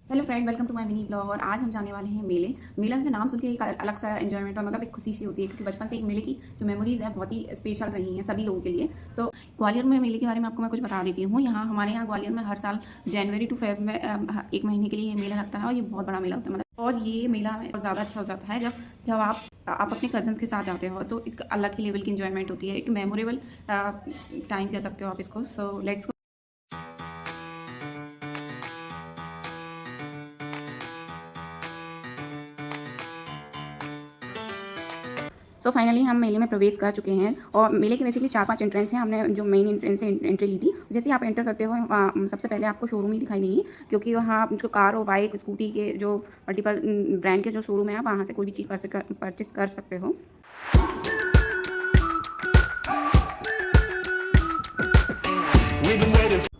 Hello friend, welcome to my mini blog. और आज हम जाने वाले हैं मेले। मेला का नाम सुन के एक अलग सा एंजॉयमेंट और मतलब एक खुशी सी होती है, क्योंकि बचपन से एक मेले की जो मेमोरीज है बहुत ही स्पेशल रही हैं सभी लोगों के लिए। ग्वालियर में मेले के बारे में आपको मैं कुछ बता देती हूँ। यहाँ हमारे यहाँ ग्वालियर में हर साल जनवरी टू फेब में एक महीने के लिए ये मेला लगता है, और ये बहुत बड़ा मेला होता है मतलब। और ये मेला में ज़्यादा अच्छा हो जाता है जब जब आप अपने कजन्स के साथ जाते हो, तो एक अलग ही लेवल की इंजॉयमेंट होती है, एक मेमोरेबल टाइम कह सकते हो आप इसको। So let's. सो फाइनली हम मेले में प्रवेश कर चुके हैं, और मेले के बेसिकली 4-5 एंट्रेंस हैं। हमने जो मेन एंट्रेंस से एंट्री ली थी। जैसे ही आप एंटर करते हो, सबसे पहले आपको शोरूम ही दिखाई देंगी, क्योंकि वहाँ आपको कार और बाइक स्कूटी के जो मल्टीपल ब्रांड के जो शोरूम है, आप वहाँ से कोई भी चीज़ परचेस कर सकते हो।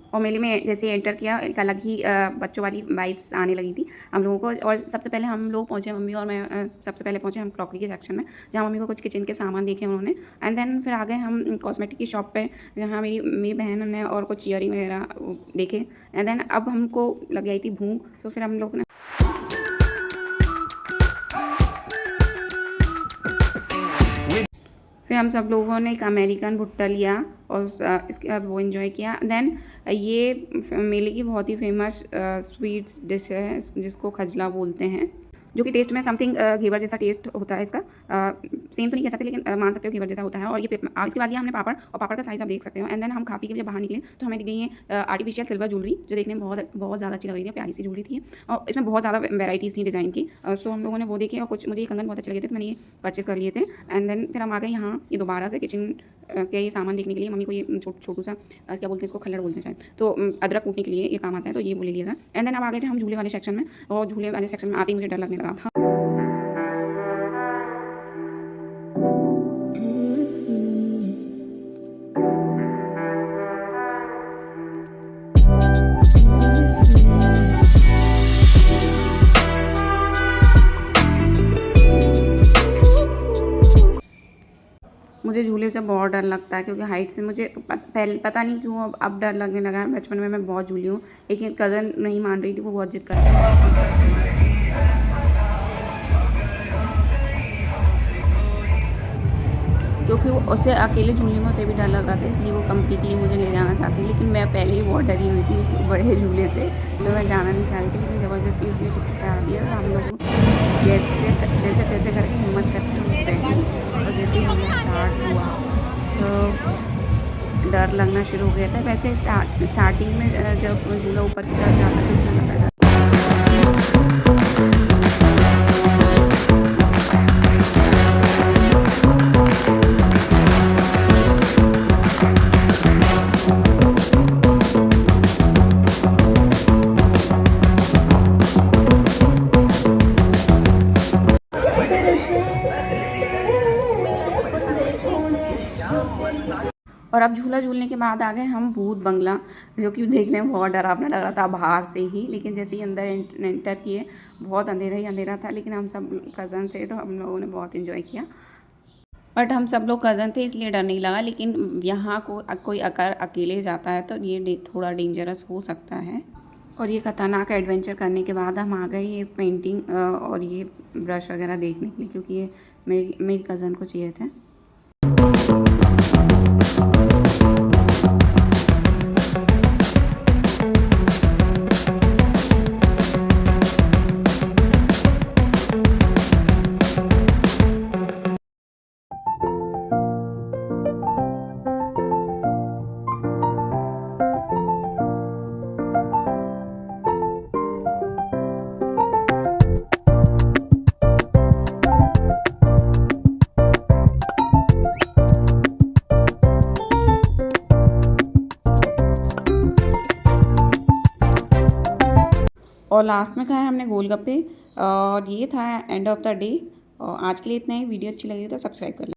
और मेले में जैसे एंटर किया, एक अलग ही बच्चों वाली वाइब्स आने लगी थी हम लोगों को। और सबसे पहले हम लोग पहुँचे, मम्मी और मैं सबसे पहले पहुँचे हम क्रॉकरी के सेक्शन में, जहाँ मम्मी को कुछ किचन के सामान देखे उन्होंने। एंड देन फिर आ गए हम कॉस्मेटिक की शॉप पे, जहाँ मेरी बहन ने और कुछ ईयरिंग वगैरह देखे। एंड देन अब हमको लग गई थी भूख, तो फिर हम लोग ने फिर हम सब लोगों ने एक अमेरिकन भुट्टा लिया, और इसके बाद वो इन्जॉय किया। देन ये मेले की बहुत ही फेमस स्वीट्स डिश है, जिसको खजला बोलते हैं, जो कि टेस्ट में समथिंग घेवर जैसा टेस्ट होता है इसका। सेम तो नहीं कह सकते, लेकिन मान सकते हो घेवर जैसा होता है। और ये इसके बाद लिया हमने पापड़, और पापड़ का साइज़ आप देख सकते हो। एंड देन हम खा पी के जब बाहर निकले, तो हमें दिख गई है आर्टिफिशियल सिल्वर ज्वेलरी, जो देखने में बहुत बहुत ज़्यादा अच्छी लग रही थी, प्यारी सी ज्वेलरी थी। और इसमें बहुत ज़्यादा वेराइटीज़ थी डिज़ाइन की। सो हम लोगों ने वो देखे, और कुछ मुझे ये कंगन बहुत अच्छे लगे थे, तो मैंने ये परचेस कर लिए थे। एंड देन फिर हम आ गए यहाँ ये दोबारा से किचन के ये सामान देखने के लिए। मम्मी को ये छोटू सा क्या बोलते हैं इसको, खल्लड़ बोलते हैं शायद, तो अदरक कूटने के लिए ये काम आता है, तो ये वो ले लिया था। एंड देन अब आ गए थे हम झूले वाले सेक्शन में, और झूले वाले सेक्शन में आते ही मुझे डर लगने लगा था। मुझे झूले से बहुत डर लगता है, क्योंकि हाइट से मुझे पहले पता नहीं क्यों अब डर लगने लगा है। बचपन में मैं बहुत झूली हूँ, लेकिन कज़न नहीं मान रही थी, वो बहुत जिद कर रही थी, क्योंकि वो उसे अकेले झूलने में उसे भी डर लग रहा था, इसलिए वो कंप्लीटली मुझे ले जाना चाहती थी। लेकिन मैं पहले ही बहुत डरी हुई थी इस बड़े झूले से, तो मैं जाना नहीं चाह रही थी। लेकिन ज़बरदस्ती उसने टिकट करा दिया, और हम लोग जैसे तैसे करके हिम्मत करके हम बैठे। और जैसे ही झूला स्टार्ट हुआ, तो डर लगना शुरू हो गया था। वैसे स्टार्टिंग में जब झूला ऊपर की तरफ जाता तो उतना ज़्यादा डर। और अब झूला झूलने के बाद आ गए हम भूत बंगला, जो कि देखने में बहुत डरावना लग रहा था बाहर से ही। लेकिन जैसे ही अंदर एंटर किए, बहुत अंधेरा ही अंधेरा था, लेकिन हम सब कज़न थे, तो हम लोगों ने बहुत इन्जॉय किया। बट हम सब लोग कज़न थे, इसलिए डर नहीं लगा। लेकिन यहाँ कोई अगर अकेले जाता है, तो ये थोड़ा डेंजरस हो सकता है। और ये खतरनाक एडवेंचर करने के बाद हम आ गए ये पेंटिंग और ये ब्रश वगैरह देखने के लिए, क्योंकि ये मेरी कज़न को चाहिए थे। और लास्ट में खाए हमने गोलगप्पे, और ये था एंड ऑफ द डे। और आज के लिए इतना ही। वीडियो अच्छी लगी तो सब्सक्राइब कर लें।